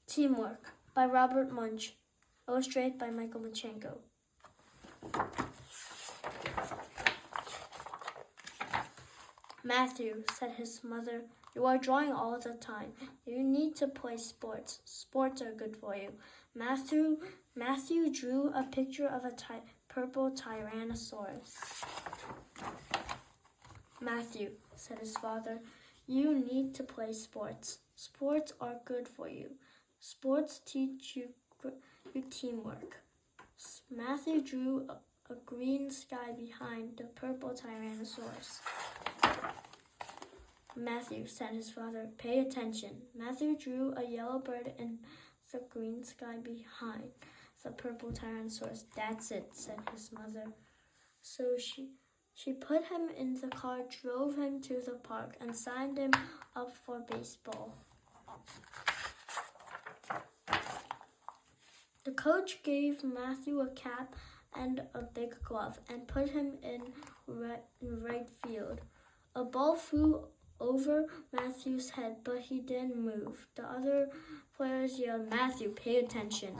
Teamwork by Robert Munsch. Illustrated by Michael Machenko. Matthew, said his mother, you are drawing all the time. You need to play sports. Sports are good for you. Matthew drew a picture of a purple Tyrannosaurus. Matthew, said his father, you need to play sports. Sports are good for you. Sports teach you teamwork. Matthew drew a green sky behind the purple Tyrannosaurus. Matthew, said his father, pay attention. Matthew drew a yellow bird in the green sky behind the purple Tyrannosaurus. That's it, said his mother. So she put him in the car, drove him to the park, and signed him up for baseball. The coach gave Matthew a cap and a big glove and put him in right field. A ball flew over Matthew's head, but he didn't move. The other players yelled, Matthew, pay attention.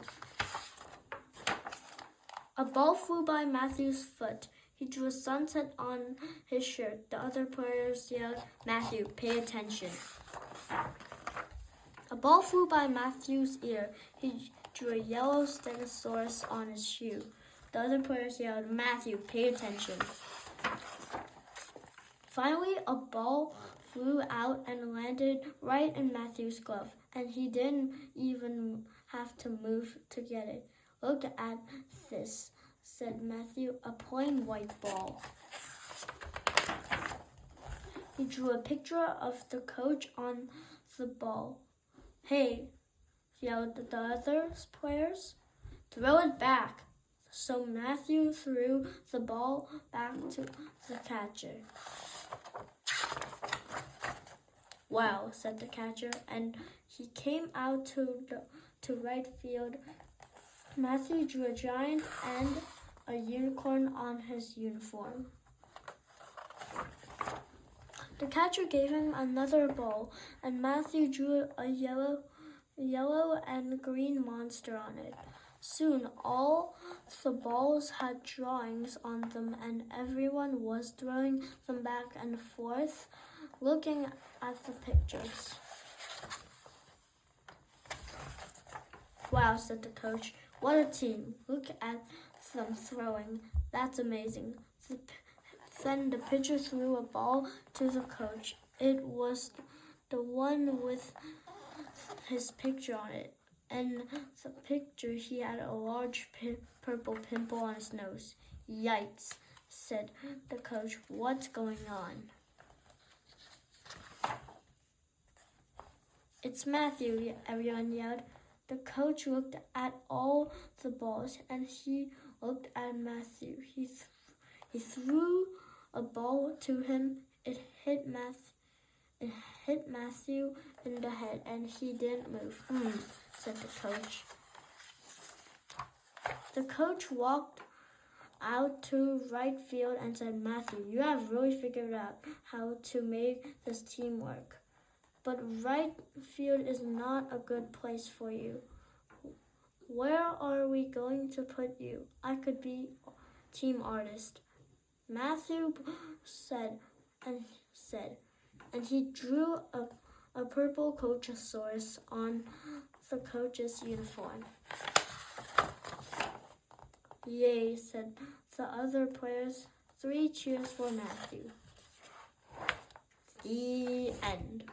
A ball flew by Matthew's foot. He drew a sunset on his shirt. The other players yelled, Matthew, pay attention. A ball flew by Matthew's ear. He drew a yellow stegosaurus on his shoe. The other players yelled, Matthew, pay attention. Finally, a ball flew out and landed right in Matthew's glove, and he didn't even have to move to get it. Look at this, said Matthew, a plain white ball. He drew a picture of the coach on the ball. Hey, yelled the other players, throw it back. So Matthew threw the ball back to the catcher. Wow, said the catcher, and he came out to right field. Matthew drew a giant and a unicorn on his uniform. The catcher gave him another ball, and Matthew drew a yellow and green monster on it. Soon all the balls had drawings on them, and everyone was throwing them back and forth, looking at the pictures. Wow, said the coach. What a team. Look at them throwing. That's amazing. Then the pitcher threw a ball to the coach. It was the one with his picture on it. And the picture, he had a large purple pimple on his nose. Yikes, said the coach. What's going on? It's Matthew, everyone yelled. The coach looked at all the balls, and he looked at Matthew. He threw a ball to him. It hit Matthew in the head, and he didn't move. Said the coach. The coach walked out to right field and said, Matthew, you have really figured out how to make this team work. But right field is not a good place for you. Where are we going to put you? I could be team artist. Matthew said, and he drew a purple Coachosaurus on the coach's uniform. Yay, said the other players. 3 cheers for Matthew. The end.